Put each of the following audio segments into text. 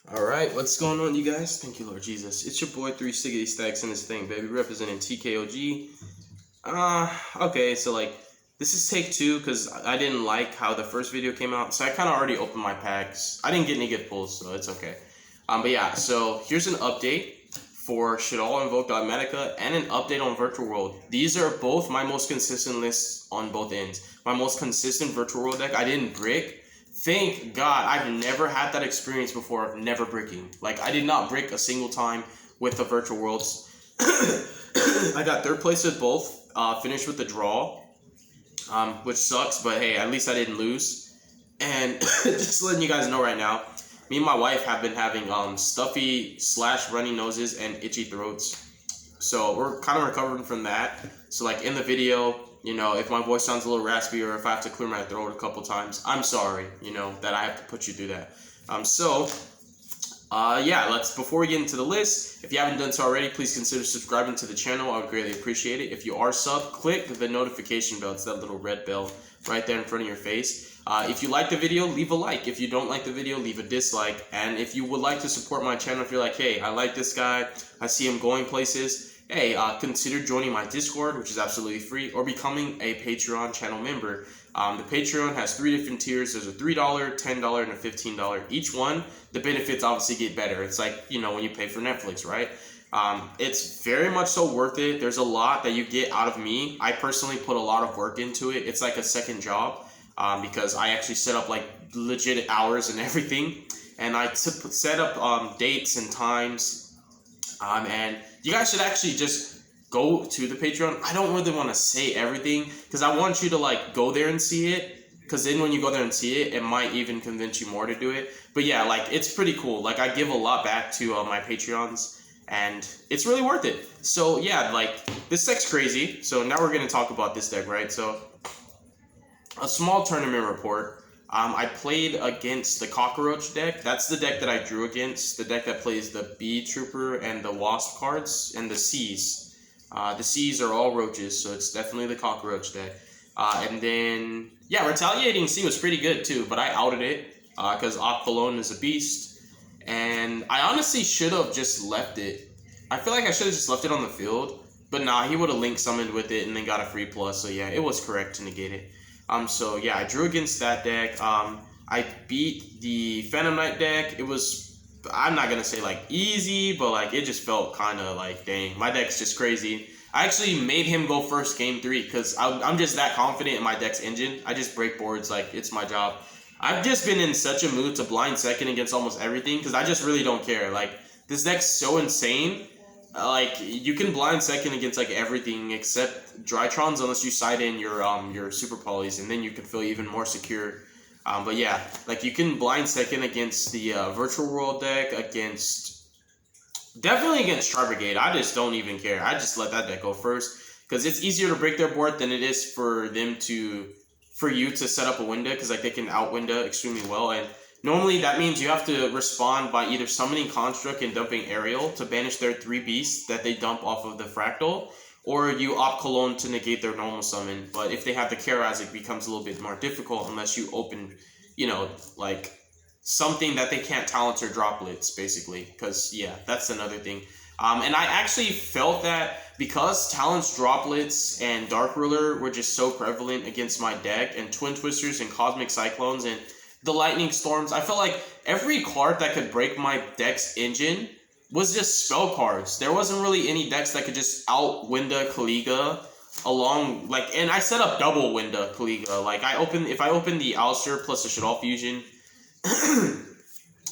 Alright, what's going on, you guys? Thank you, Lord Jesus. It's your boy 3 Stiggity Stacks in this thing, baby, representing TKOG. Okay, so this is take 2 because I didn't like how the first video came out, so I kind of already opened my packs. I didn't get any good pulls, so it's okay. But yeah, so here's an update for SHADDOLL INVOKED Automatica and an update on Virtual World. These are both my most consistent lists on both ends. My most consistent Virtual World deck, I didn't brick. Thank God, I've never had that experience before of never bricking. Like, I did not brick a single time with the Virtual Worlds. I got third place with both, finished with the draw, which sucks, but hey, at least I didn't lose. And just letting you guys know right now, me and my wife have been having stuffy / runny noses and itchy throats. So we're kind of recovering from that. So like in the video, you know, if my voice sounds a little raspy or if I have to clear my throat a couple times, I'm sorry, you know, that I have to put you through that. Yeah, before we get into the list, if you haven't done so already, please consider subscribing to the channel. I would greatly appreciate it. If you are sub, click the notification bell. It's that little red bell right there in front of your face. If you like the video, leave a like. If you don't like the video, leave a dislike. And if you would like to support my channel, if you're like, hey, I like this guy, I see him going places, hey, consider joining my Discord, which is absolutely free, or becoming a Patreon channel member. The Patreon has 3 different tiers. There's a $3, $10, and a $15. Each one, the benefits obviously get better. It's like, you know, when you pay for Netflix, right? It's very much so worth it. There's a lot that you get out of me. I personally put a lot of work into it. It's like a second job because I actually set up like legit hours and everything. And I set up dates and times. And you guys should actually just go to the Patreon. I don't really want to say everything because I want you to like go there and see it, because then when you go there and see it, it might even convince you more to do it. But yeah, like it's pretty cool. Like I give a lot back to my Patreons and it's really worth it. So yeah, like this deck's crazy. So now we're going to talk about this deck, right? So a small tournament report. I played against the Cockroach deck. That's the deck that I drew against. The deck that plays the Bee Trooper and the Wasp cards and the C's. The C's are all roaches, so it's definitely the Cockroach deck. And then, yeah, Retaliating C was pretty good too, but I outed it because Aqualone is a beast. And I honestly should have just left it. I feel like I should have just left it on the field, but nah, he would have link summoned with it and then got a free plus. So yeah, it was correct to negate it. So yeah, I drew against that deck. I beat the Phantom Knight deck. It was, I'm not gonna say like easy, but like it just felt kind of like, dang, my deck's just crazy. I actually made him go first game 3 because I'm just that confident in my deck's engine. I just break boards like it's my job. I've just been in such a mood to blind second against almost everything because I just really don't care. Like this deck's so insane. Like you can blind second against like everything except Drytrons unless you side in your super polys, and then you can feel even more secure. But yeah, like you can blind second against the Virtual World deck, definitely against Tri Brigade. I just don't even care. I just let that deck go first because it's easier to break their board than it is for you to set up a window, because like they can out window extremely well. And normally that means you have to respond by either summoning Construct and dumping Aerial to banish their 3 beasts that they dump off of the Fractal, or you opt Cologne to negate their normal summon. But if they have the Karaz, it becomes a little bit more difficult unless you open, you know, like something that they can't talent or droplets, basically. Because yeah, that's another thing. And I actually felt that because Talents, Droplets, and Dark Ruler were just so prevalent against my deck, and Twin Twisters and Cosmic Cyclones and the Lightning Storms, I felt like every card that could break my deck's engine was just spell cards. There wasn't really any decks that could just out-winda Kaliga along, like, and I set up double winda Kaliga. Like, if I open the Alster plus the SHADDOLL Fusion,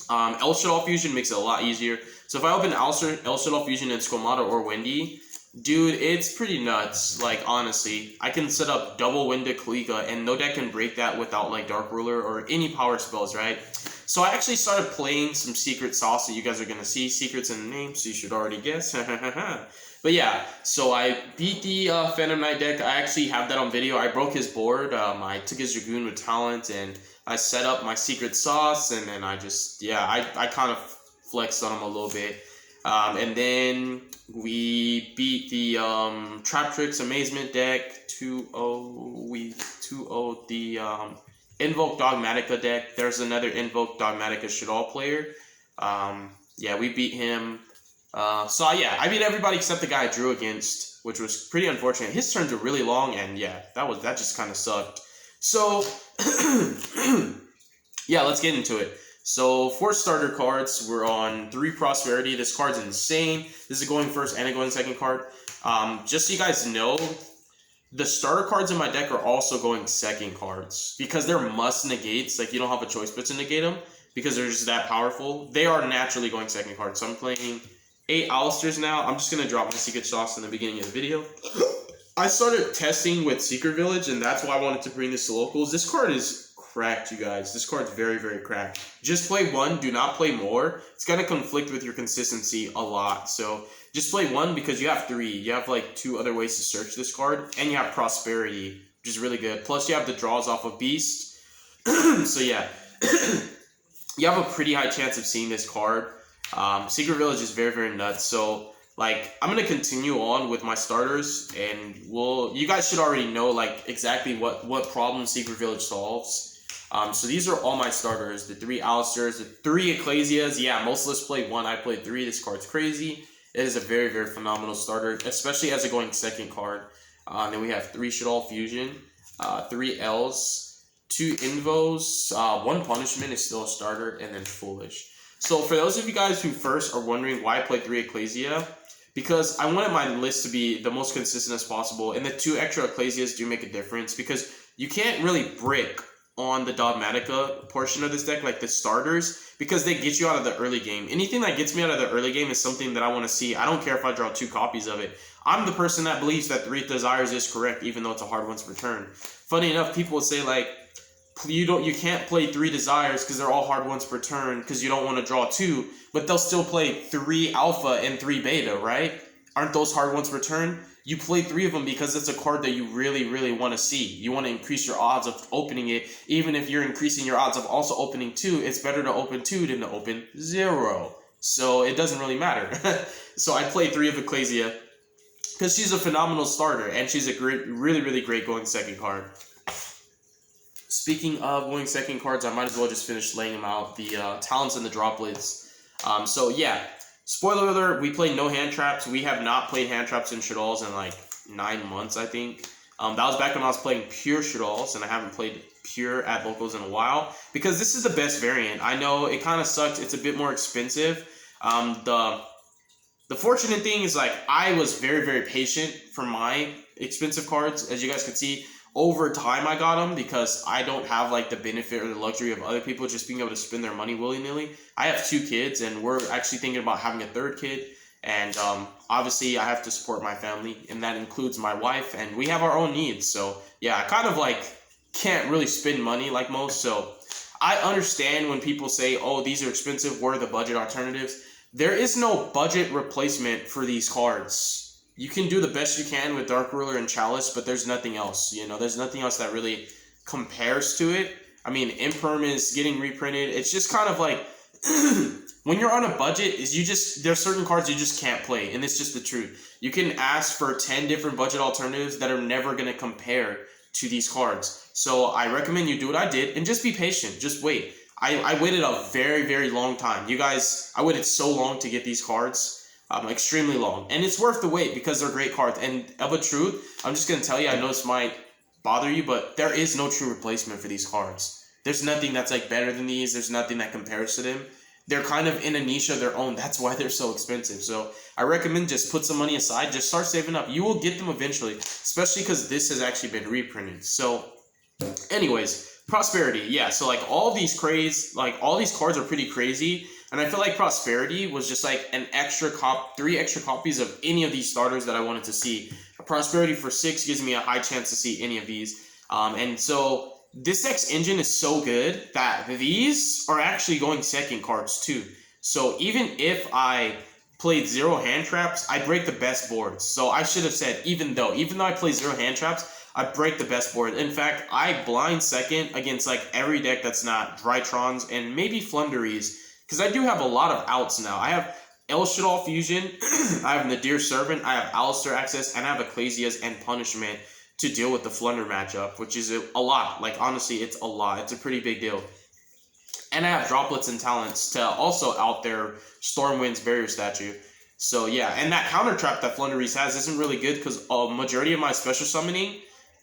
El SHADDOLL Fusion makes it a lot easier. So if I open El SHADDOLL Fusion and Squamata or Wendy, dude, it's pretty nuts. Like, honestly, I can set up double Winda Kaliga, and no deck can break that without, like, Dark Ruler or any power spells, right? So I actually started playing some secret sauce that you guys are going to see. Secrets in the name, so you should already guess. But yeah, so I beat the Phantom Knight deck. I actually have that on video. I broke his board. I took his Dragoon with talent, and I set up my secret sauce, and then I just, yeah, I kind of flexed on him a little bit. And then we beat the Trap Tricks Amazement deck 2-0. We 2-0'd the Invoked Dogmatica deck. There's another Invoked Dogmatica SHADDOLL player. Yeah, we beat him. So yeah, I beat everybody except the guy I drew against, which was pretty unfortunate. His turns were really long, and yeah, that just kind of sucked. So yeah, let's get into it. So 4 starter cards. We're on 3 prosperity. This card's insane. This is a going first and a going second card. Just so you guys know, the starter cards in my deck are also going second cards because they're must negates. Like, you don't have a choice but to negate them because they're just that powerful. They are naturally going second cards. So I'm playing 8 Alistairs now. I'm just going to drop my secret sauce in the beginning of the video. I started testing with Secret Village, and that's why I wanted to bring this to locals. This card is cracked, you guys. This card's very, very cracked. Just play 1. Do not play more. It's going to conflict with your consistency a lot. So just play 1 because you have 3. You have like 2 other ways to search this card, and you have prosperity, which is really good. Plus, you have the draws off of Beast. So yeah, you have a pretty high chance of seeing this card. Secret Village is very, very nuts. So like, I'm gonna continue on with my starters, and you guys should already know like exactly what problem Secret Village solves. So these are all my starters: the 3 Alistairs, the 3 Ecclesias. Yeah, most of us played 1. I played 3. This card's crazy. It is a very, very phenomenal starter, especially as a going second card. Then we have 3 Shaddol Fusion, 3 L's, 2 Invos, 1 Punishment is still a starter, and then Foolish. So for those of you guys who first are wondering why I play 3 Ecclesia, because I wanted my list to be the most consistent as possible, and the 2 extra Ecclesias do make a difference because you can't really brick on the Dogmatica portion of this deck, like the starters, because they get you out of the early game. Anything that gets me out of the early game is something that I want to see. I don't care if I draw 2 copies of it. I'm the person that believes that 3 Desires is correct, even though it's a hard once per turn. Funny enough, people will say like, you can't play 3 Desires because they're all hard once per turn because you don't want to draw 2, but they'll still play 3 Alpha and 3 Beta, right? Aren't those hard once per turn? You play 3 of them because it's a card that you really, really want to see. You want to increase your odds of opening it. Even if you're increasing your odds of also opening 2, it's better to open 2 than to open 0. So it doesn't really matter. So I play 3 of Ecclesia because she's a phenomenal starter, and she's a really, really great going second card. Speaking of going second cards, I might as well just finish laying them out. The Talents and the Droplets. So yeah. Spoiler alert, we play no hand traps. We have not played hand traps in Shaddolls in like 9 months, I think. That was back when I was playing pure Shaddolls, and I haven't played pure at locals in a while because this is the best variant. I know it kind of sucks. It's a bit more expensive. The fortunate thing is like I was very, very patient for my expensive cards. As you guys can see, over time I got them because I don't have like the benefit or the luxury of other people just being able to spend their money willy-nilly. I have 2 kids, and we're actually thinking about having a 3rd kid, and obviously I have to support my family, and that includes my wife, and we have our own needs. So yeah, I kind of like can't really spend money like most. So I understand when people say, oh, these are expensive, what are the budget alternatives? There is no budget replacement for these cards. You can do the best you can with Dark Ruler and Chalice, but there's nothing else. You know, there's nothing else that really compares to it. I mean, Imperm is getting reprinted. It's just kind of like, when you're on a budget, there's certain cards you just can't play, and it's just the truth. You can ask for 10 different budget alternatives that are never going to compare to these cards. So I recommend you do what I did, and just be patient. Just wait. I waited a very, very long time. You guys, I waited so long to get these cards. Extremely long, and it's worth the wait because they're great cards. And of a truth, I'm just gonna tell you, I know this might bother you, but there is no true replacement for these cards. There's nothing that's like better than these. There's nothing that compares to them. They're kind of in a niche of their own. That's why they're so expensive. So I recommend just put some money aside. Just start saving up. You will get them eventually, especially because this has actually been reprinted. So anyways, prosperity. Yeah, so like all these cards are pretty crazy. And I feel like prosperity was just like an extra 3 extra copies of any of these starters that I wanted to see. A prosperity for 6 gives me a high chance to see any of these. And so this deck's engine is so good that these are actually going second cards too. So even if I played 0 hand traps, I break the best boards. So I should have said even though I play 0 hand traps, I break the best board. In fact, I blind second against like every deck that's not Drytrons and maybe Flunderies. Because I do have a lot of outs now. I have El Shaddol Fusion, I have Nadir Servant, I have Alistair Access, and I have Ecclesias and Punishment to deal with the Flunder matchup, which is a lot. Like, honestly, it's a lot. It's a pretty big deal. And I have droplets and talents to also out there Stormwind's barrier statue. So yeah, and that counter trap that Flundereeze has isn't really good because a majority of my special summoning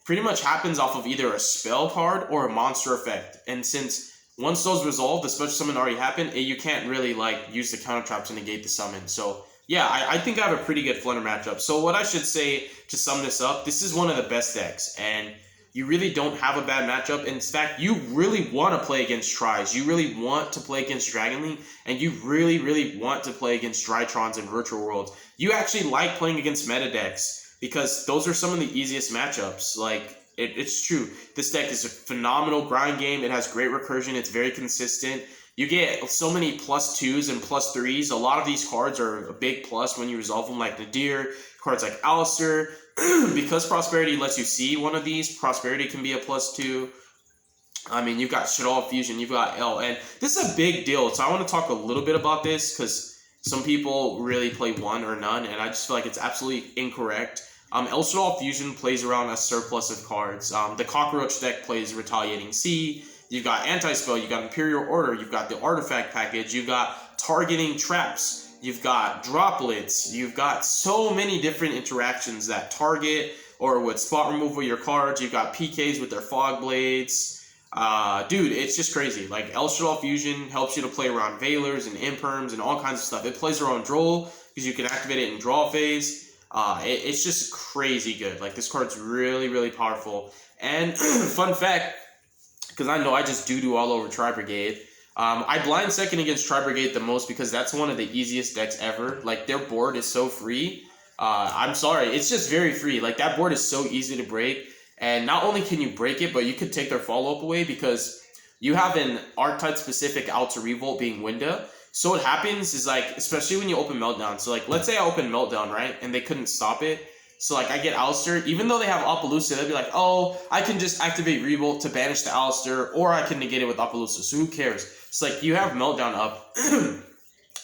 pretty much happens off of either a spell card or a monster effect. And since once those resolve, the special summon already happened, you can't really like use the counter trap to negate the summon. So yeah, I think I have a pretty good Flunder matchup. So what I should say to sum this up, this is one of the best decks, and you really don't have a bad matchup. In fact, you really want to play against Tries. You really want to play against Dragon Link, and you really, really want to play against Drytrons and Virtual Worlds. You actually like playing against meta decks because those are some of the easiest matchups. Like, it's true. This deck is a phenomenal grind game. It has great recursion. It's very consistent. You get so many +2s and +3s. A lot of these cards are a big plus when you resolve them, like Nadir, cards like Alistair. Because Prosperity lets you see one of these, Prosperity can be a +2. I mean, you've got Shaddoll Fusion, you've got L, and this is a big deal. So I want to talk a little bit about this because some people really play one or none, and I just feel like it's absolutely incorrect. El Shaddoll Fusion plays around a surplus of cards. The Cockroach deck plays Retaliating Sea. You've got Anti-Spell, you've got Imperial Order, you've got the Artifact package, you've got Targeting Traps, you've got Droplets, you've got so many different interactions that target or would spot removal your cards. You've got PKs with their Fog Blades. Dude, it's just crazy. Like, El Shaddoll Fusion helps you to play around Veilers and Imperms and all kinds of stuff. It plays around Droll because you can activate it in draw phase. It's just crazy good. Like, this card's really, really powerful. And fun fact, because I know I just do all over Tri-Brigade. I blind second against Tri-Brigade the most because that's one of the easiest decks ever. Like, their board is so free. I'm sorry, it's just very free. Like, that board is so easy to break. And not only can you break it, but you could take their follow-up away because you have an archetype specific Alter Revolt being Winda. So what happens is, like, especially when you open Meltdown. So, like, let's say I open Meltdown, right? And they couldn't stop it. So, like, I get Alistair. Even though they have Appaloosa, they'll be like, oh, I can just activate Revolt to banish the Alistair, or I can negate it with Appaloosa. So who cares? It's like, you have Meltdown up.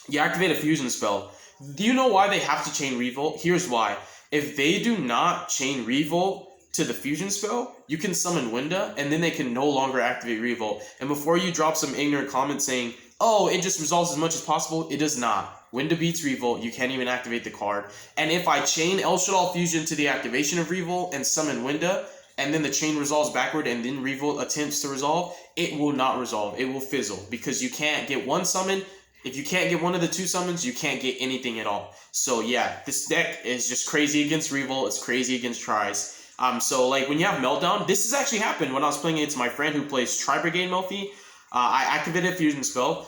You activate a fusion spell. Do you know why they have to chain Revolt? Here's why. If they do not chain Revolt to the fusion spell, you can summon Winda, and then they can no longer activate Revolt. And before you drop some ignorant comment saying, oh, it just resolves as much as possible, it does not. Winda beats Revolt, you can't even activate the card. And if I chain El Shaddoll Fusion to the activation of Revolt and summon Winda, and then the chain resolves backward and then Revolt attempts to resolve, it will not resolve. It will fizzle because you can't get one summon. If you can't get one of the two summons, you can't get anything at all. So yeah, this deck is just crazy against Revolt. It's crazy against Tries. So like when you have Meltdown, this has actually happened when I was playing against my friend who plays Tri-Brigade Melfi. I activated a fusion spell.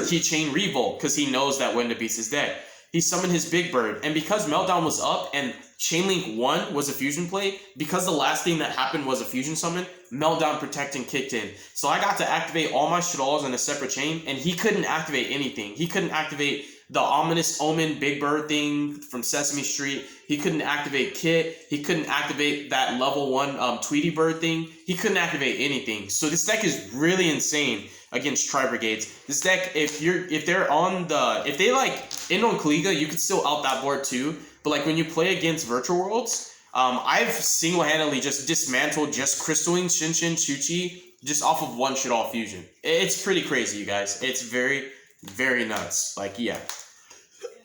He chained Revolt because he knows that Winda beats his deck. He summoned his Big Bird, and because Meltdown was up and Chainlink 1 was a fusion play, because the last thing that happened was a fusion summon, Meltdown Protecting kicked in. So I got to activate all my Shaddolls in a separate chain, and he couldn't activate anything. He couldn't activate the Ominous Omen Big Bird thing from Sesame Street. He couldn't activate Kit. He couldn't activate that level 1 Tweety Bird thing. He couldn't activate anything. So this deck is really insane against Tri-Brigades. This deck, if they like end on Kaliga, you could still out that board too. But like when you play against Virtual Worlds, I've single-handedly just dismantled just Crystalline, Shinshin, Chuchi just off of one Shaddoll Fusion. It's pretty crazy, you guys. It's very, very nuts. Like, yeah.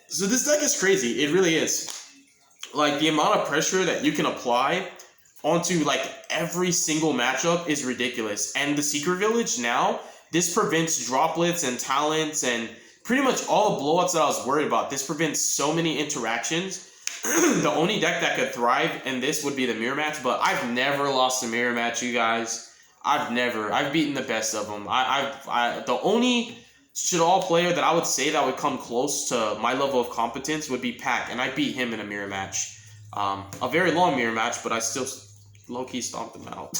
So this deck is crazy. It really is. Like, the amount of pressure that you can apply onto, like, every single matchup is ridiculous. And the Secret Village now, this prevents droplets and talents and pretty much all the blowouts that I was worried about. This prevents so many interactions. The only deck that could thrive in this would be the mirror match, but I've never lost a mirror match, you guys. I've beaten the best of them. The only Shaddoll player that I would say that would come close to my level of competence would be Pac, and I beat him in a mirror match. A very long mirror match, but I still low-key stomped him out.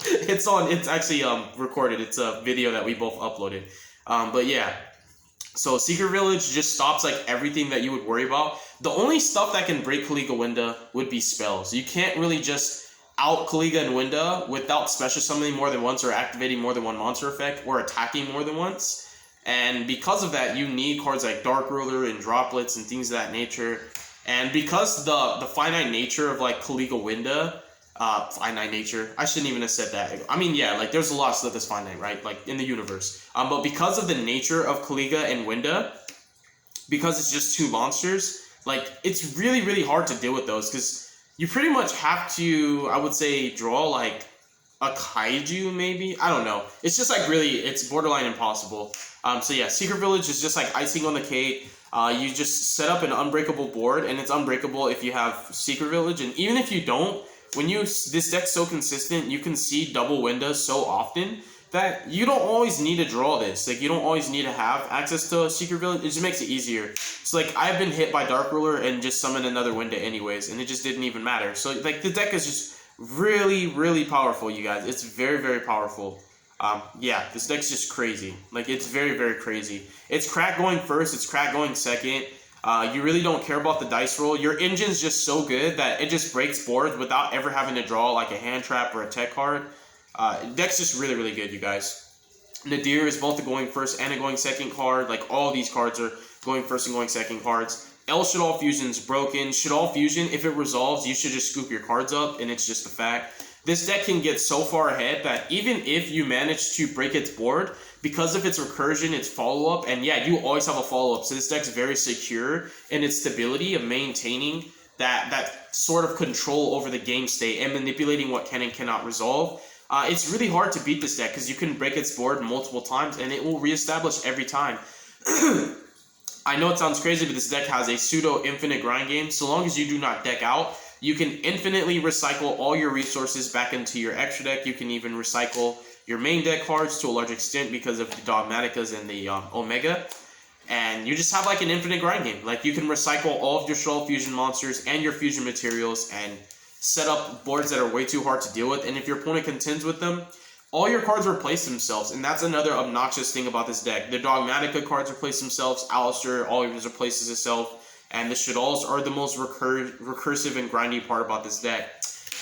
It's actually recorded. It's a video that we both uploaded. But yeah. So Secret Village just stops like everything that you would worry about. The only stuff that can break Kaliga Winda would be spells. You can't really just out Kaliga and Winda without special summoning more than once or activating more than one monster effect or attacking more than once. And because of that, you need cards like Dark Ruler and Droplets and things of that nature. And because the finite nature of like Kaliga Winda, finite nature. I shouldn't even have said that. I mean, yeah, like there's a lot of stuff that's finite, right? Like in the universe. But because of the nature of Kaliga and Winda, because it's just two monsters, like it's really, really hard to deal with those because you pretty much have to, I would say, draw like a kaiju maybe. I don't know. It's just like really, it's borderline impossible. So yeah, Secret Village is just like icing on the cake. You just set up an unbreakable board, and it's unbreakable if you have Secret Village, and even if you don't, this deck's so consistent, you can see double windows so often that you don't always need to draw this. Like, you don't always need to have access to a Secret Village. It just makes it easier. So, like, I've been hit by Dark Ruler and just summoned another window anyways, and it just didn't even matter. So, like, the deck is just really, really powerful, you guys. It's very, very powerful. Yeah, this deck's just crazy. Like, it's very, very crazy. It's crack going first, it's crack going second. You really don't care about the dice roll. Your engine's just so good that it just breaks boards without ever having to draw like a hand trap or a tech card. Deck's just really, really good, you guys. Nadir is both a going first and a going second card. Like, all these cards are going first and going second cards. El Shaddoll Fusion's broken. Shaddoll Fusion, if it resolves, you should just scoop your cards up, and it's just a fact. This deck can get so far ahead that even if you manage to break its board, because of its recursion, its follow-up, and yeah, you always have a follow-up, so this deck's very secure in its stability of maintaining that sort of control over the game state and manipulating what can and cannot resolve. It's really hard to beat this deck because you can break its board multiple times and it will reestablish every time. I know it sounds crazy, but this deck has a pseudo-infinite grind game. So long as you do not deck out, you can infinitely recycle all your resources back into your extra deck. You can even recycle your main deck cards to a large extent because of the Dogmaticas and the Omega. And you just have like an infinite grind game. Like, you can recycle all of your Shaddoll Fusion monsters and your fusion materials and set up boards that are way too hard to deal with. And if your opponent contends with them, all your cards replace themselves. And that's another obnoxious thing about this deck. The Dogmatica cards replace themselves. Alistair always replaces itself. And the Shaddolls are the most recursive and grindy part about this deck.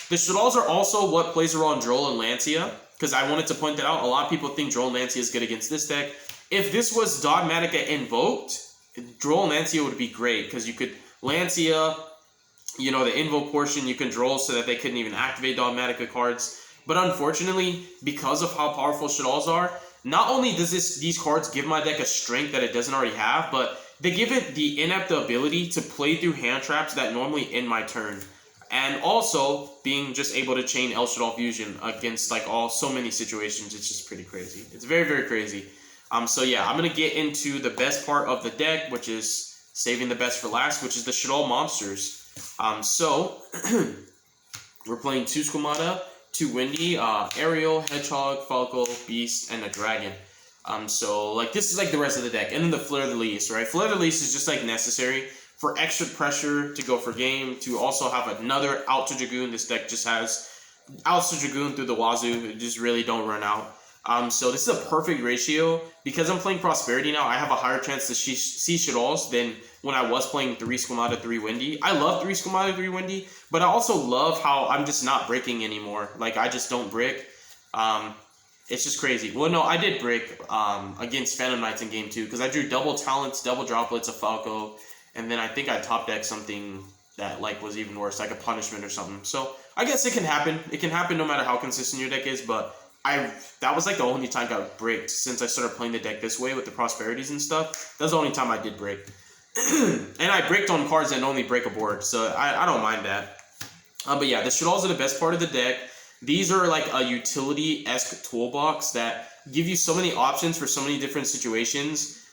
The Shaddolls are also what plays around Droll and Lancia, because I wanted to point that out. A lot of people think Droll and Lancia is good against this deck. If this was Dogmatica invoked, Droll and Lancia would be great, because you could Lancia, you know, the invoke portion, you can Droll so that they couldn't even activate Dogmatica cards. But unfortunately, because of how powerful Shaddolls are, not only does these cards give my deck a strength that it doesn't already have, but they give it the inept ability to play through hand traps that normally end my turn. And also, being just able to chain El Shaddoll Fusion against like so many situations, it's just pretty crazy. It's very, very crazy. So yeah, I'm going to get into the best part of the deck, which is saving the best for last, which is the Shaddoll monsters. So, we're playing 2 Squamata, 2 Windy, Ariel, Hedgehog, Falco, Beast, and a Dragon. So, like, this is, like, the rest of the deck. And then the Fleur-de-Lis, right? Fleur-de-Lis is just, like, necessary for extra pressure to go for game, to also have another out to Dragoon. This deck just has outs to Dragoon through the wazoo. It just really don't run out. So this is a perfect ratio. Because I'm playing Prosperity now, I have a higher chance to see Shaddolls than when I was playing 3 Squamata, 3 Windy. I love 3 Squamata, 3 Windy, but I also love how I'm just not bricking anymore. Like, I just don't brick. It's just crazy. Well, no, I did brick against Phantom Knights in game 2, because I drew double talents, double droplets of Falco, and then I think I top decked something that like was even worse, like a punishment or something. So I guess it can happen. It can happen no matter how consistent your deck is, but that was like the only time I got bricked since I started playing the deck this way with the Prosperities and stuff. That's the only time I did brick. And I bricked on cards that only break a board, so I don't mind that. But yeah, the Shaddolls are the best part of the deck. These are like a utility-esque toolbox that give you so many options for so many different situations.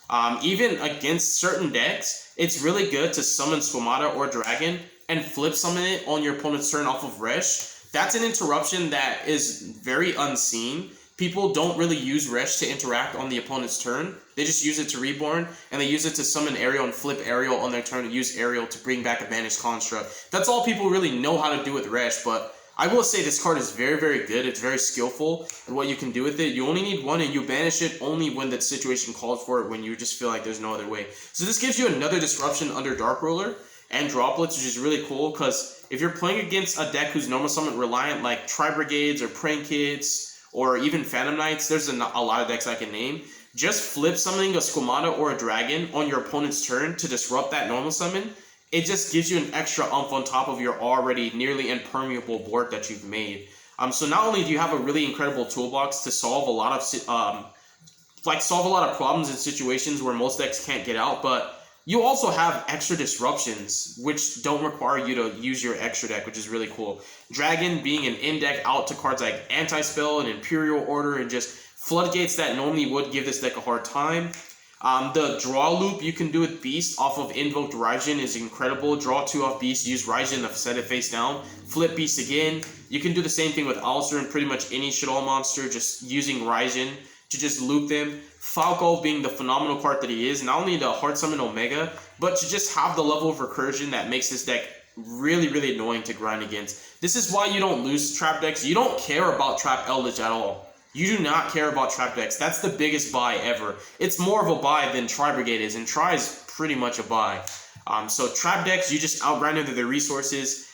Even against certain decks, it's really good to summon Squamata or Dragon and flip summon it on your opponent's turn off of Resh. That's an interruption that is very unseen. People don't really use Resh to interact on the opponent's turn. They just use it to Reborn, and they use it to summon Ariel and flip Ariel on their turn and use Ariel to bring back a banished construct. That's all people really know how to do with Resh, but I will say this card is very, very good. It's very skillful in what you can do with it. You only need one, and you banish it only when the situation calls for it, when you just feel like there's no other way. So this gives you another disruption under Dark Ruler and Droplets, which is really cool, because if you're playing against a deck who's normal summon reliant, like Tri-Brigades or Prank Kids, or even Phantom Knights, there's a lot of decks I can name. Just flip summoning a Squamata or a Dragon on your opponent's turn to disrupt that normal summon it just gives you an extra oomph on top of your already nearly impermeable board that you've made. So not only do you have a really incredible toolbox to solve a lot of solve a lot of problems in situations where most decks can't get out, but you also have extra disruptions, which don't require you to use your extra deck, which is really cool. Dragon being an in-deck out to cards like Anti-Spell and Imperial Order and just floodgates that normally would give this deck a hard time. The draw loop you can do with Beast off of Invoked Raijin is incredible. Draw 2 off Beast, use Raijin to set it face down, flip Beast again. You can do the same thing with Alistair and pretty much any Shaddoll monster, just using Raijin to just loop them. Falco being the phenomenal card that he is, not only to hard summon Omega, but to just have the level of recursion that makes this deck really, really annoying to grind against. This is why you don't lose trap decks. You don't care about Trap Eldritch at all. You do not care about trap decks. That's the biggest buy ever. It's more of a buy than Tri Brigade is, and Tri is pretty much a buy. So trap decks, you just outgrind into their resources.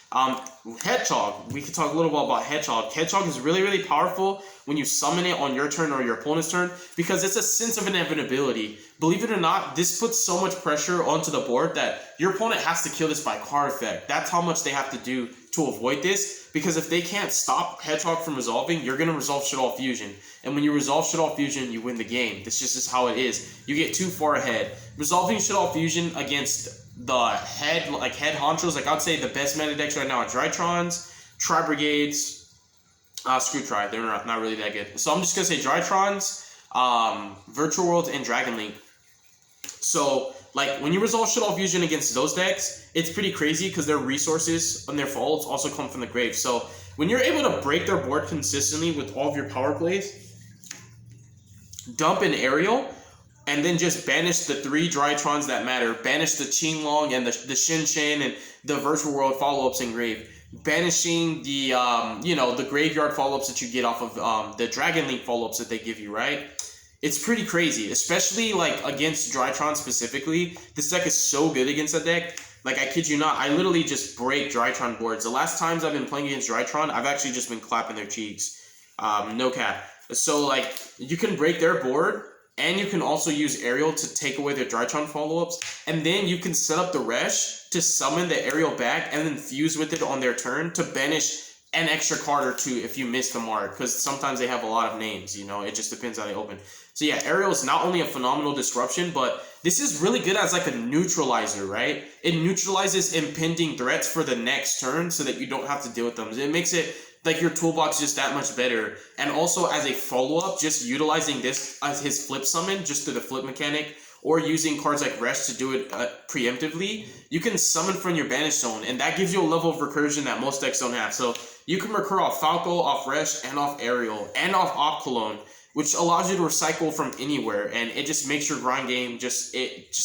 Hedgehog, we could talk a little bit about Hedgehog. Hedgehog is really, really powerful when you summon it on your turn or your opponent's turn because it's a sense of inevitability. Believe it or not, this puts so much pressure onto the board that your opponent has to kill this by card effect. That's how much they have to do to avoid this, because if they can't stop Hedgehog from resolving, you're going to resolve Shaddoll Fusion. And when you resolve Shaddoll Fusion, you win the game. This just is how it is. You get too far ahead. Resolving Shaddoll Fusion against the head honchos, like I'd say the best meta decks right now are Drytrons, Tri Brigades, screw Tri, they're not really that good. So I'm just gonna say Drytrons, Virtual Worlds, and Dragon Link. So like when you resolve Shaddoll Fusion against those decks, it's pretty crazy because their resources and their folds also come from the grave. So when you're able to break their board consistently with all of your power plays, dump an Aerial, and then just banish the 3 Drytrons that matter. Banish the Qinglong and the Shin Shin and the Virtual World follow-ups in grave. Banishing the, the graveyard follow-ups that you get off of the Dragon Link follow-ups that they give you, right? It's pretty crazy, especially like against Drytron specifically. This deck is so good against that deck. Like, I kid you not, I literally just break Drytron boards. The last times I've been playing against Drytron, I've actually just been clapping their cheeks. No cap. So, like, you can break their board, and you can also use Aerial to take away their Drytron follow-ups, and then you can set up the Resh to summon the Aerial back and then fuse with it on their turn to banish an extra card or 2 if you miss the mark, because sometimes they have a lot of names, it just depends how they open. So yeah, Aerial is not only a phenomenal disruption, but this is really good as like a neutralizer, right? It neutralizes impending threats for the next turn so that you don't have to deal with them. It makes it like your toolbox just that much better. And also as a follow-up, just utilizing this as his flip summon, just through the flip mechanic, or using cards like Resh to do it preemptively, you can summon from your banish zone, and that gives you a level of recursion that most decks don't have. So you can recur off Falco, off Resh, and off Aerial, and off Op Cologne, which allows you to recycle from anywhere, and it just makes your grind game just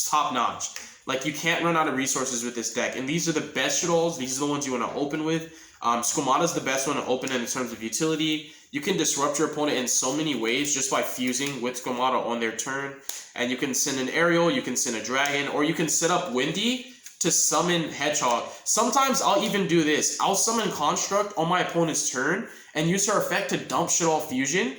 top notch. Like, you can't run out of resources with this deck, and these are the best Shaddolls. These are the ones you want to open with. Squamata's the best one to open in terms of utility. You can disrupt your opponent in so many ways just by fusing with Squamata on their turn. And you can send an Aerial, you can send a Dragon, or you can set up Windy to summon Hedgehog. Sometimes I'll even do this. I'll summon Construct on my opponent's turn and use her effect to dump Shaddoll Fusion.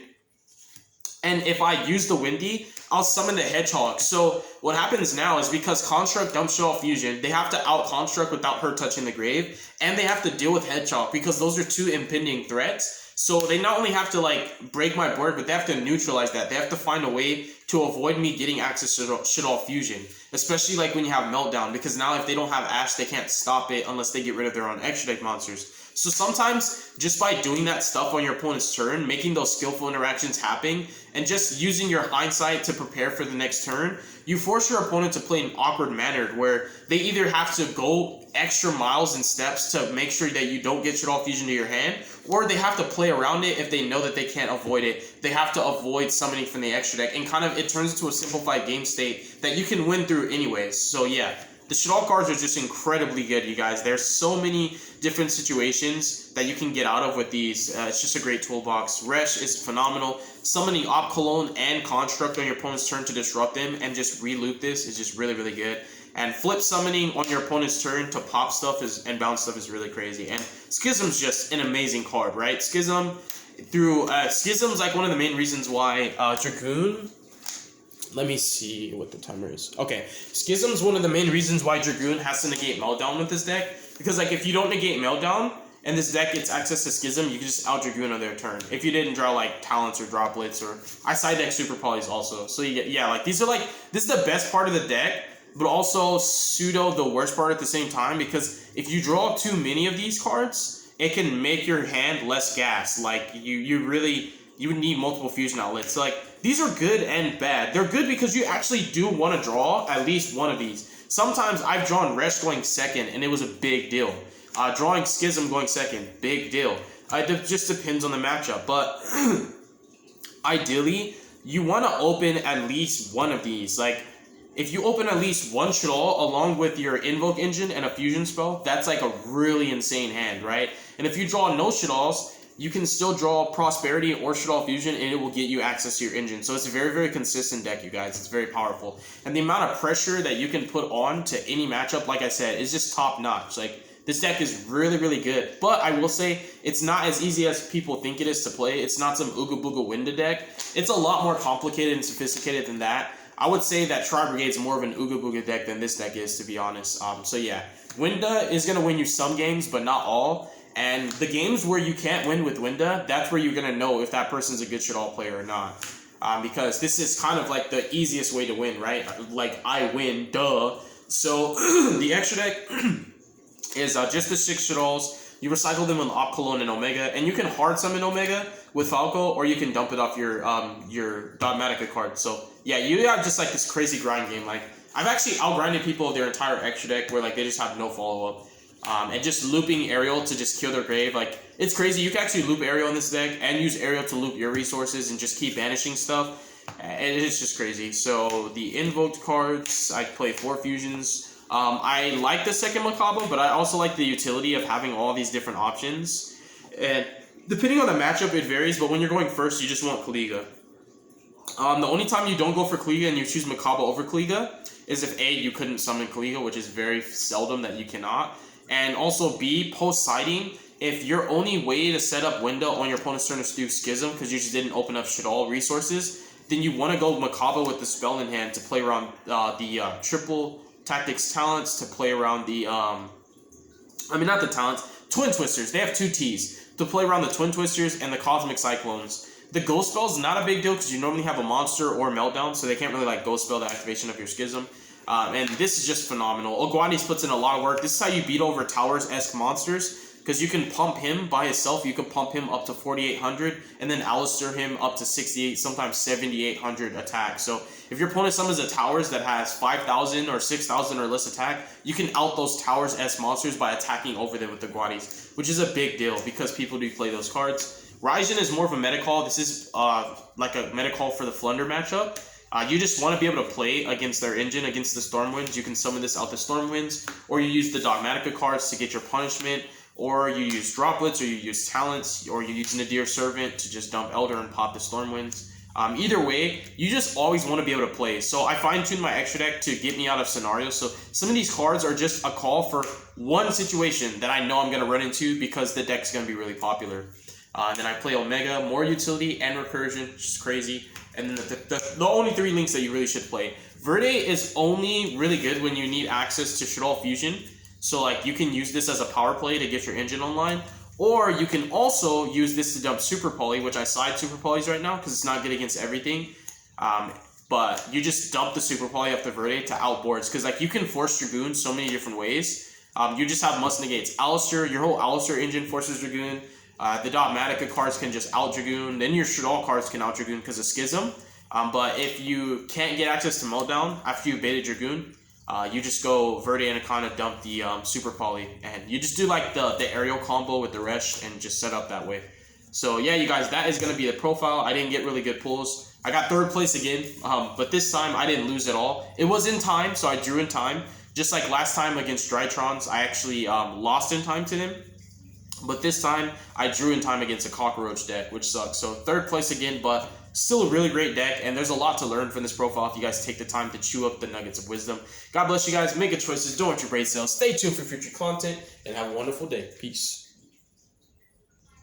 And if I use the Windy, I'll summon the Hedgehog. So what happens now is because Construct dumps Shaddoll Fusion, they have to out-Construct without her touching the grave, and they have to deal with Hedgehog because those are 2 impending threats. So they not only have to, like, break my board, but they have to neutralize that. They have to find a way to avoid me getting access to Shaddoll Fusion, especially, like, when you have Meltdown, because now if they don't have Ash, they can't stop it unless they get rid of their own extra deck monsters. So sometimes, just by doing that stuff on your opponent's turn, making those skillful interactions happen, and just using your hindsight to prepare for the next turn, you force your opponent to play in an awkward manner where they either have to go extra miles and steps to make sure that you don't get Shaddoll Fusion to your hand, or they have to play around it if they know that they can't avoid it. They have to avoid summoning from the extra deck, and kind of it turns into a simplified game state that you can win through anyways. So yeah, the Shaddoll cards are just incredibly good, you guys. There's so many different situations that you can get out of with these. It's just a great toolbox. Resh is phenomenal. Summoning Op Cologne and Construct on your opponent's turn to disrupt them and just re-loop this is just really, really good. And flip summoning on your opponent's turn to pop stuff and bounce stuff is really crazy. And Schism's just an amazing card, right? Schism's like one of the main reasons why Dragoon Let me see what the timer is. Okay, Schism's one of the main reasons why Dragoon has to negate Meltdown with this deck. Because, like, if you don't negate Meltdown, and this deck gets access to Schism, you can just out-Dragoon on their turn. If you didn't draw, like, Talents or Droplets, or... I side deck Super Polys also. So, you get... Yeah, like, these are, like... This is the best part of the deck, but also pseudo the worst part at the same time, because if you draw too many of these cards, it can make your hand less gas. Like, you would need multiple fusion outlets. So, like, these are good and bad. They're good because you actually do want to draw at least one of these. Sometimes I've drawn Resh going second, and it was a big deal. Drawing Schism going second, big deal. It just depends on the matchup. But ideally, you want to open at least one of these. Like, if you open at least one Shaddol along with your Invoke engine and a fusion spell, that's like a really insane hand, right? And if you draw no Shaddolls, you can still draw Prosperity or Shaddol Fusion, and it will get you access to your engine. So it's a very, very consistent deck, you guys. It's very powerful. And the amount of pressure that you can put on to any matchup, like I said, is just top-notch. Like, this deck is really, really good. But I will say, it's not as easy as people think it is to play. It's not some Ooga Booga Winda deck. It's a lot more complicated and sophisticated than that. I would say that Tri-Brigade is more of an Ooga Booga deck than this deck is, to be honest. So yeah, Winda is going to win you some games, but not all. And the games where you can't win with Winda, that's where you're going to know if that person's a good Shaddol player or not. Because this is kind of like the easiest way to win, right? Like, I win, duh. So, the extra deck is just the 6 Shaddolls. You recycle them with Op Cologne and Omega, and you can hard summon Omega with Falco, or you can dump it off your Dogmatica card. So, yeah, you have just like this crazy grind game. Like, I've actually outgrinded people of their entire extra deck where like they just have no follow-up. And just looping Ariel to just kill their grave, like, it's crazy. You can actually loop Ariel in this deck and use Ariel to loop your resources and just keep banishing stuff. And it's just crazy. So, the invoked cards, I play 4 fusions. I like the second Macabre, but I also like the utility of having all these different options. And depending on the matchup, it varies, but when you're going first, you just want Kaliga. The only time you don't go for Kaliga and you choose Macabre over Kaliga is if A, you couldn't summon Kaliga, which is very seldom that you cannot. And also B, post-siding, if your only way to set up Winda on your opponent's turn is to do Schism because you just didn't open up Shaddol resources, then you want to go Macabre with the spell in hand to play around the triple tactics talents, to play around the, not the talents, Twin Twisters. They have 2 Ts. To play around the Twin Twisters and the Cosmic Cyclones. The Ghost Spell is not a big deal because you normally have a monster or a Meltdown, so they can't really like Ghost Spell the activation of your Schism. And this is just phenomenal. Oguanis puts in a lot of work. This is how you beat over Towers-esque monsters, because you can pump him by himself. You can pump him up to 4,800, and then Alistair him up to 68, sometimes 7,800 attack. So if your opponent summons a Towers that has 5,000 or 6,000 or less attack, you can out those Towers-esque monsters by attacking over them with the Oguanis, which is a big deal because people do play those cards. Raijin is more of a meta call. This is like a meta call for the Flunder matchup. You just want to be able to play against their engine, against the Stormwinds. You can summon this out the Stormwinds, or you use the Dogmatica cards to get your punishment, or you use Droplets, or you use Talents, or you use Nadir Servant to just dump Elder and pop the Stormwinds. Either way, you just always want to be able to play. So I fine-tune my extra deck to get me out of scenarios. So some of these cards are just a call for one situation that I know I'm going to run into because the deck's going to be really popular. And then I play Omega, more utility and recursion, which is crazy. And then the only 3 links that you really should play. Verde is only really good when you need access to Shaddol Fusion. So like you can use this as a power play to get your engine online. Or you can also use this to dump Super Poly, which I side Super Polys right now because it's not good against everything. But you just dump the Super Poly off the Verde to outboards. Because like you can force Dragoon so many different ways. You just have must negates. Alistair, your whole Alistair engine forces Dragoon. The Dogmatica cards can just out-Dragoon. Then your Shaddol cards can out-Dragoon because of Schism. But if you can't get access to Meltdown after you baited Dragoon, you just go Verde Anaconda, dump the Super Poly. And you just do like the aerial combo with the Resh and just set up that way. So yeah, you guys, that is going to be the profile. I didn't get really good pulls. I got 3rd place again, but this time I didn't lose at all. It was in time, so I drew in time. Just like last time against Drytrons, I actually lost in time to them. But this time, I drew in time against a Cockroach deck, which sucks. So 3rd place again, but still a really great deck. And there's a lot to learn from this profile if you guys take the time to chew up the nuggets of wisdom. God bless you guys. Make good choices. Don't want your brain cells. Stay tuned for future content. And have a wonderful day. Peace.